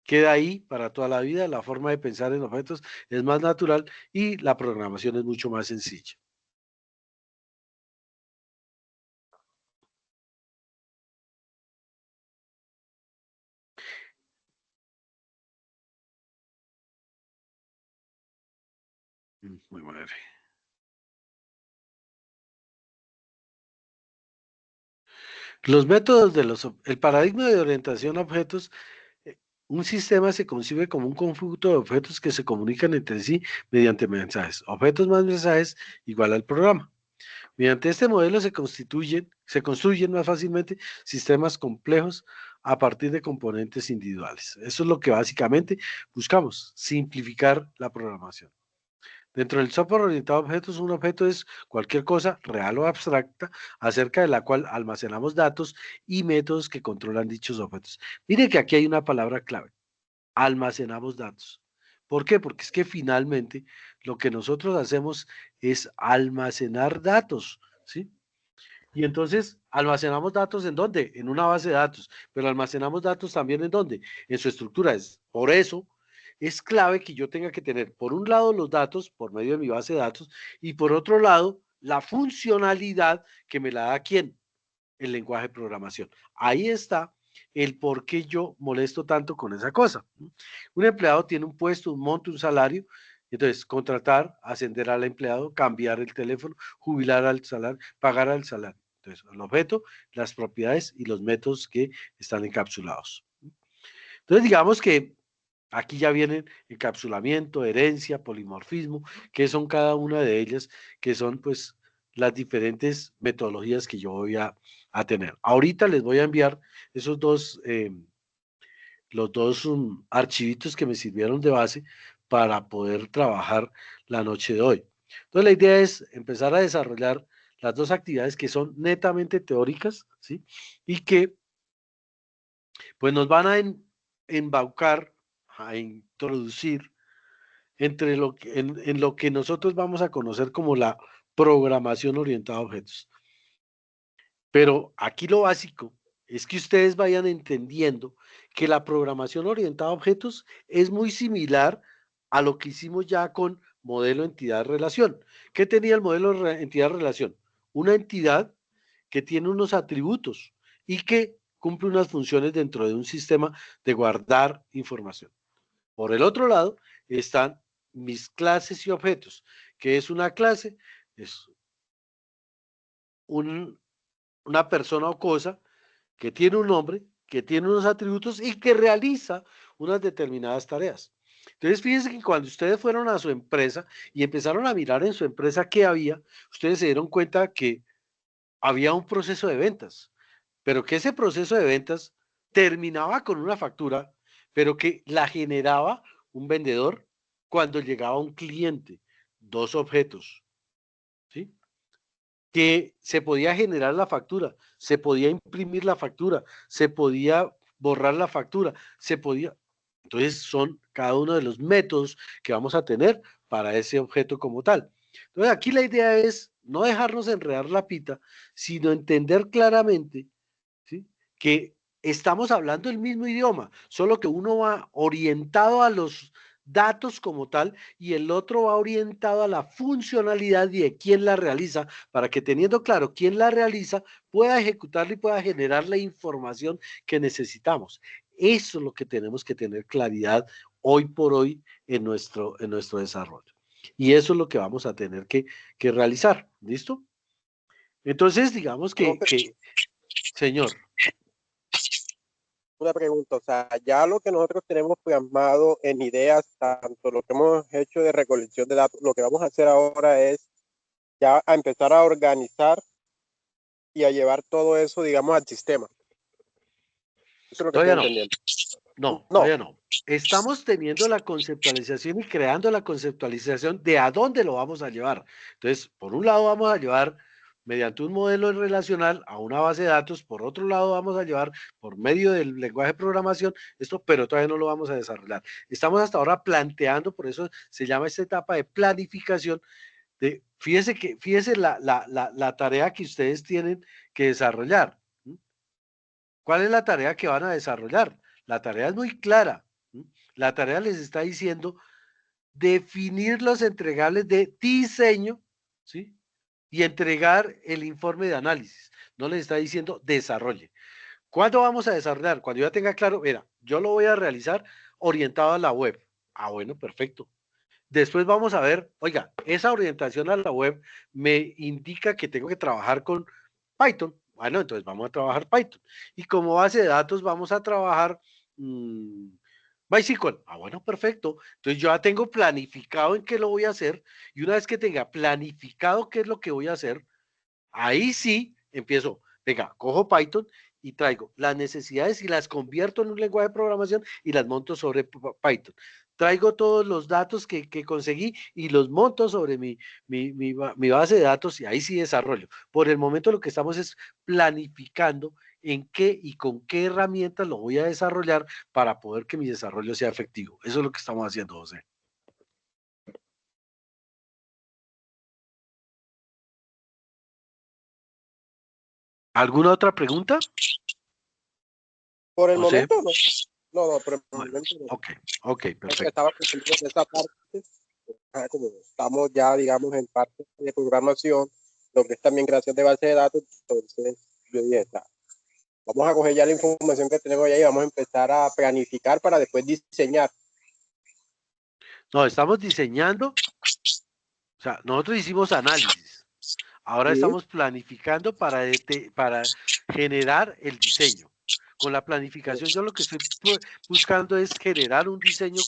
queda ahí para toda la vida, la forma de pensar en objetos es más natural y la programación es mucho más sencilla. Muy bueno. Los métodos el paradigma de orientación a objetos, eh, un sistema se concibe como un conjunto de objetos que se comunican entre sí mediante mensajes. Objetos más mensajes igual al programa. Mediante este modelo se construyen más fácilmente sistemas complejos a partir de componentes individuales. Eso es lo que básicamente buscamos, simplificar la programación. Dentro del software orientado a objetos, un objeto es cualquier cosa real o abstracta acerca de la cual almacenamos datos y métodos que controlan dichos objetos. Mire que aquí hay una palabra clave, almacenamos datos. ¿Por qué? Porque es que finalmente lo que nosotros hacemos es almacenar datos, ¿sí? Y entonces almacenamos datos ¿en dónde? En una base de datos, pero almacenamos datos también ¿en dónde? En su estructura. Por eso es clave que yo tenga que tener, por un lado, los datos por medio de mi base de datos y por otro lado, la funcionalidad que me la da quién, el lenguaje de programación. Ahí está el por qué yo molesto tanto con esa cosa. Un empleado tiene un puesto, un monto, un salario. Entonces, contratar, ascender al empleado, cambiar el teléfono, jubilar al salario, pagar al salario. Entonces, el objeto, las propiedades y los métodos que están encapsulados. Entonces, digamos que aquí ya vienen encapsulamiento, herencia, polimorfismo, que son cada una de ellas, que son pues las diferentes metodologías que yo voy a tener. Ahorita les voy a enviar esos los dos archivitos que me sirvieron de base para poder trabajar la noche de hoy. Entonces la idea es empezar a desarrollar las dos actividades que son netamente teóricas, ¿sí? Y que pues nos van a embaucar, a introducir en lo que nosotros vamos a conocer como la programación orientada a objetos. Pero aquí lo básico es que ustedes vayan entendiendo que la programación orientada a objetos es muy similar a lo que hicimos ya con modelo entidad-relación. ¿Qué tenía el modelo entidad-relación? Una entidad que tiene unos atributos y que cumple unas funciones dentro de un sistema de guardar información. Por el otro lado están mis clases y objetos. ¿Qué es una clase? Es un, una persona o cosa que tiene un nombre, que tiene unos atributos y que realiza unas determinadas tareas. Entonces, fíjense que cuando ustedes fueron a su empresa y empezaron a mirar en su empresa qué había, ustedes se dieron cuenta que había un proceso de ventas, pero que ese proceso de ventas terminaba con una factura, pero que la generaba un vendedor cuando llegaba un cliente, dos objetos, ¿sí? Que se podía generar la factura, se podía imprimir la factura, se podía borrar la factura, se podía... Entonces son cada uno de los métodos que vamos a tener para ese objeto como tal. Entonces aquí la idea es no dejarnos enredar la pita, sino entender claramente, ¿sí?, que estamos hablando el mismo idioma, solo que uno va orientado a los datos como tal y el otro va orientado a la funcionalidad y de quién la realiza, para que teniendo claro quién la realiza, pueda ejecutarla y pueda generar la información que necesitamos. Eso es lo que tenemos que tener claridad hoy por hoy en nuestro desarrollo. Y eso es lo que vamos a tener que realizar. ¿Listo? Entonces, digamos señor. Una pregunta, o sea, ya lo que nosotros tenemos plasmado en ideas, tanto lo que hemos hecho de recolección de datos, lo que vamos a hacer ahora es ya a empezar a organizar y a llevar todo eso, digamos, al sistema. Eso es lo que estoy Todavía no. entendiendo. No, No, todavía no. Estamos teniendo la conceptualización y creando la conceptualización de a dónde lo vamos a llevar. Entonces, por un lado vamos a llevar mediante un modelo relacional a una base de datos, por otro lado vamos a llevar por medio del lenguaje de programación esto, pero todavía no lo vamos a desarrollar. Estamos hasta ahora planteando, por eso se llama esta etapa de planificación. Fíjese la tarea que ustedes tienen que desarrollar. ¿Cuál es la tarea que van a desarrollar? La tarea es muy clara. La tarea les está diciendo definir los entregables de diseño, ¿sí?, y entregar el informe de análisis. No les está diciendo desarrolle. ¿Cuándo vamos a desarrollar? Cuando ya tenga claro, mira, yo lo voy a realizar orientado a la web. Ah, bueno, perfecto. Después vamos a ver, oiga, esa orientación a la web me indica que tengo que trabajar con Python. Bueno, entonces vamos a trabajar Python. Y como base de datos vamos a trabajar MySQL. Ah, bueno, perfecto. Entonces yo ya tengo planificado en qué lo voy a hacer. Y una vez que tenga planificado qué es lo que voy a hacer, ahí sí empiezo, venga, cojo Python y traigo las necesidades y las convierto en un lenguaje de programación y las monto sobre Python. Traigo todos los datos que conseguí y los monto sobre mi base de datos y ahí sí desarrollo. Por el momento lo que estamos es planificando en qué y con qué herramientas lo voy a desarrollar para poder que mi desarrollo sea efectivo. Eso es lo que estamos haciendo, José. ¿Alguna otra pregunta? Por el José. momento no. No, por el Bueno, momento no. ok, perfecto. Estaba pensando en esa parte, como estamos ya, digamos, en parte de programación, lo que es también creación de base de datos, entonces yo dije, vamos a coger ya la información que tenemos ya y vamos a empezar a planificar para después diseñar. No, estamos diseñando, o sea, nosotros hicimos análisis. Ahora Sí, estamos planificando para generar el diseño. Con la planificación yo lo que estoy buscando es generar un diseño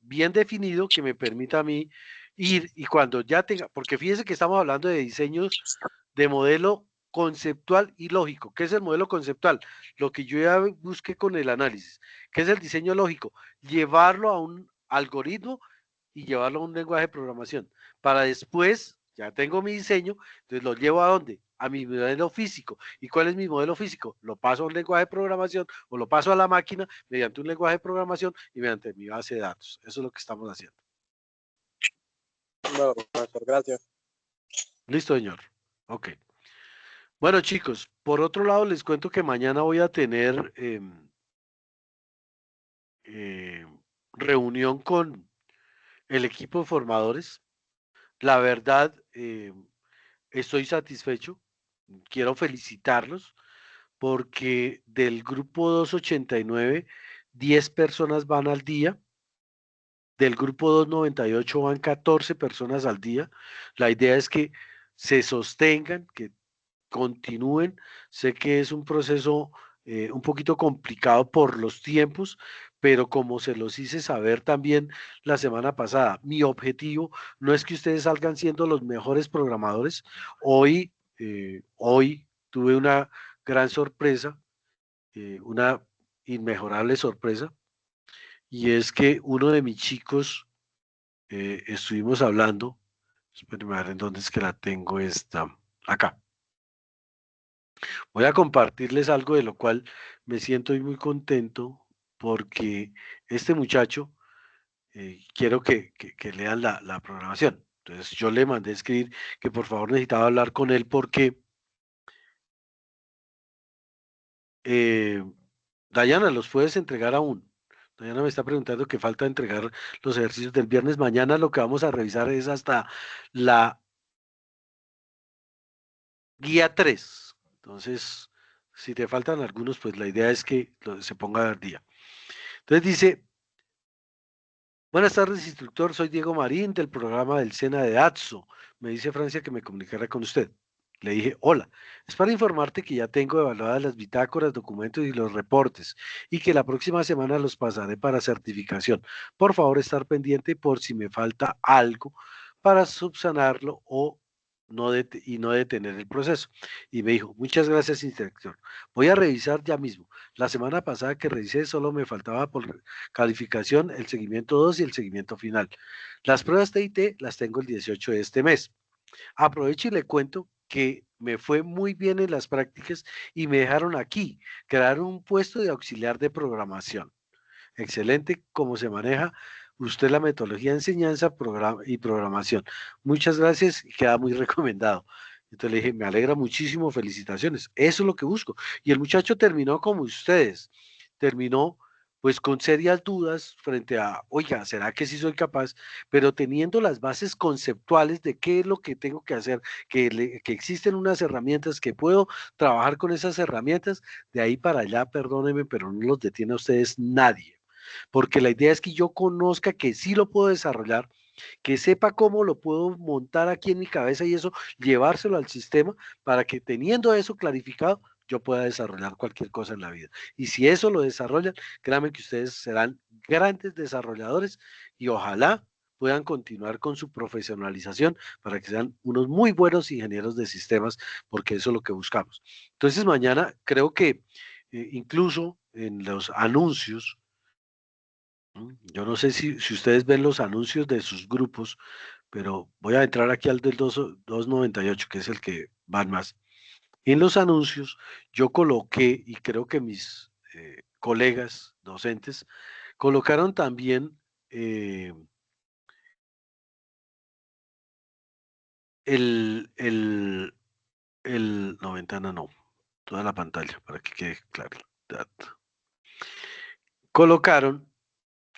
bien definido que me permita a mí ir y cuando ya tenga, porque fíjense que estamos hablando de diseños de modelo conceptual y lógico. ¿Qué es el modelo conceptual? Lo que yo ya busqué con el análisis. ¿Qué es el diseño lógico? Llevarlo a un algoritmo y llevarlo a un lenguaje de programación para después, ya tengo mi diseño, entonces lo llevo a dónde? A mi modelo físico. ¿Y cuál es mi modelo físico? Lo paso a un lenguaje de programación o lo paso a la máquina mediante un lenguaje de programación y mediante mi base de datos. Eso es lo que estamos haciendo. bueno, profesor, gracias. Listo, señor. Ok. Bueno, chicos, por otro lado les cuento que mañana voy a tener eh, reunión con el equipo de formadores. La verdad, estoy satisfecho. Quiero felicitarlos porque del grupo 289, 10 personas van al día. Del grupo 298 van 14 personas al día. La idea es que se sostengan, que continúen. Sé que es un proceso un poquito complicado por los tiempos, pero como se los hice saber también la semana pasada, mi objetivo no es que ustedes salgan siendo los mejores programadores. Hoy tuve una gran sorpresa, una inmejorable sorpresa, y es que uno de mis chicos, estuvimos hablando, espérenme a ver en dónde es que la tengo esta, acá. Voy a compartirles algo de lo cual me siento muy contento porque este muchacho, quiero que lean la programación. Entonces yo le mandé a escribir que por favor necesitaba hablar con él porque eh, Dayana, ¿los puedes entregar aún? Dayana me está preguntando que falta entregar los ejercicios del viernes. Mañana lo que vamos a revisar es hasta la guía 3. Entonces, si te faltan algunos, pues la idea es que se ponga al día. Entonces dice, buenas tardes, instructor. Soy Diego Marín del programa del SENA de ATSO. Me dice Francia que me comunicara con usted. Le dije, hola, es para informarte que ya tengo evaluadas las bitácoras, documentos y los reportes y que la próxima semana los pasaré para certificación. Por favor, estar pendiente por si me falta algo para subsanarlo o no detener el proceso. Y me dijo, muchas gracias, instructor. Voy a revisar ya mismo. La semana pasada que revisé solo me faltaba por calificación el seguimiento 2 y el seguimiento final. Las pruebas TIT las tengo el 18 de este mes. Aprovecho y le cuento que me fue muy bien en las prácticas y me dejaron aquí, crear un puesto de auxiliar de programación. Excelente cómo se maneja usted la metodología de enseñanza y programación. Muchas gracias y queda muy recomendado. Entonces le dije, me alegra muchísimo, felicitaciones. Eso es lo que busco. Y el muchacho terminó como ustedes, terminó pues con serias dudas frente a, oiga, ¿será que sí soy capaz? Pero teniendo las bases conceptuales de qué es lo que tengo que hacer, que existen unas herramientas, que puedo trabajar con esas herramientas, de ahí para allá, perdónenme, pero no los detiene a ustedes nadie. porque la idea es que yo conozca que sí lo puedo desarrollar, que sepa cómo lo puedo montar aquí en mi cabeza y eso, llevárselo al sistema para que teniendo eso clarificado, yo pueda desarrollar cualquier cosa en la vida. Y si eso lo desarrollan, créanme que ustedes serán grandes desarrolladores y ojalá puedan continuar con su profesionalización para que sean unos muy buenos ingenieros de sistemas, porque eso es lo que buscamos. Entonces mañana creo que incluso en los anuncios, yo no sé si ustedes ven los anuncios de sus grupos, pero voy a entrar aquí al del 298, que es el que van más. En los anuncios yo coloqué, y creo que mis colegas docentes colocaron también eh, no, ventana no, toda la pantalla, para que quede claro. Colocaron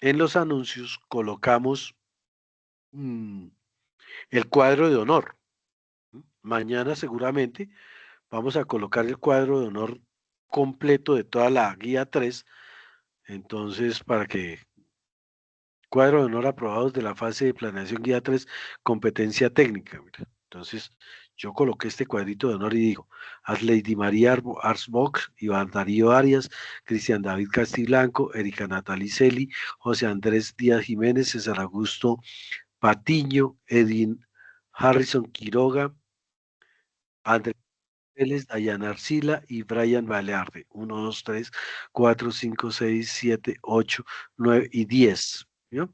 en los anuncios, colocamos el cuadro de honor. Mañana seguramente vamos a colocar el cuadro de honor completo de toda la guía 3. Entonces, para que cuadro de honor aprobados de la fase de planeación guía 3, competencia técnica. Mira. Entonces, yo coloqué este cuadrito de honor y digo, Lady María Arsbock, Iván Darío Arias, Cristian David Castiblanco, Erika Natalie Celi, José Andrés Díaz Jiménez, César Augusto Patiño, Edwin Harrison Quiroga, Andrés Vélez, Dayana Arcila y Brian Balearde. 1, 2, 3, 4, 5, 6, 7, 8, 9 y 10. ¿Vio?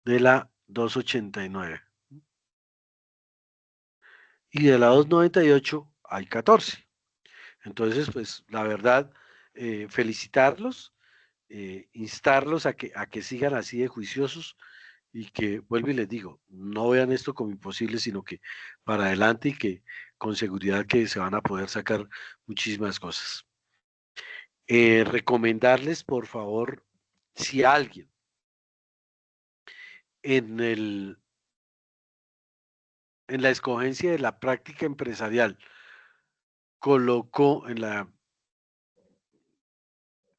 De la 289. Y de la 298 hay 14. Entonces, pues la verdad, felicitarlos, instarlos a que sigan así de juiciosos y que, vuelvo y les digo, no vean esto como imposible, sino que para adelante y que con seguridad que se van a poder sacar muchísimas cosas. Recomendarles, por favor, si alguien en en la escogencia de la práctica empresarial colocó en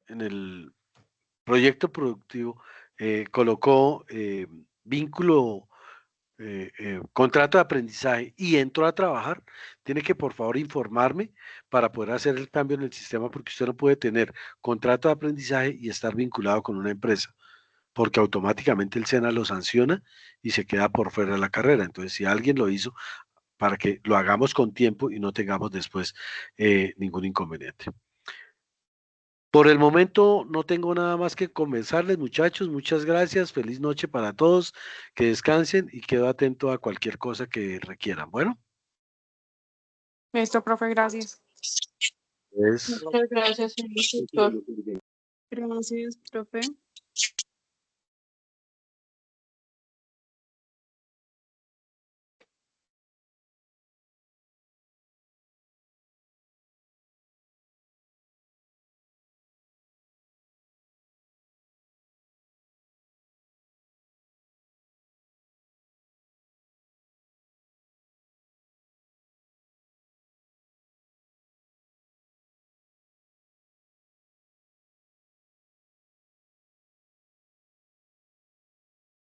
el proyecto productivo, colocó vínculo, contrato de aprendizaje y entró a trabajar, tiene que por favor informarme para poder hacer el cambio en el sistema, porque usted no puede tener contrato de aprendizaje y estar vinculado con una empresa, porque automáticamente el SENA lo sanciona y se queda por fuera de la carrera. Entonces, si alguien lo hizo, para que lo hagamos con tiempo y no tengamos después ningún inconveniente. Por el momento no tengo nada más que conversarles, muchachos. Muchas gracias. Feliz noche para todos. Que descansen y quedo atento a cualquier cosa que requieran. Bueno, Listo, profe, gracias. es Muchas gracias, señor instructor. Gracias, profe.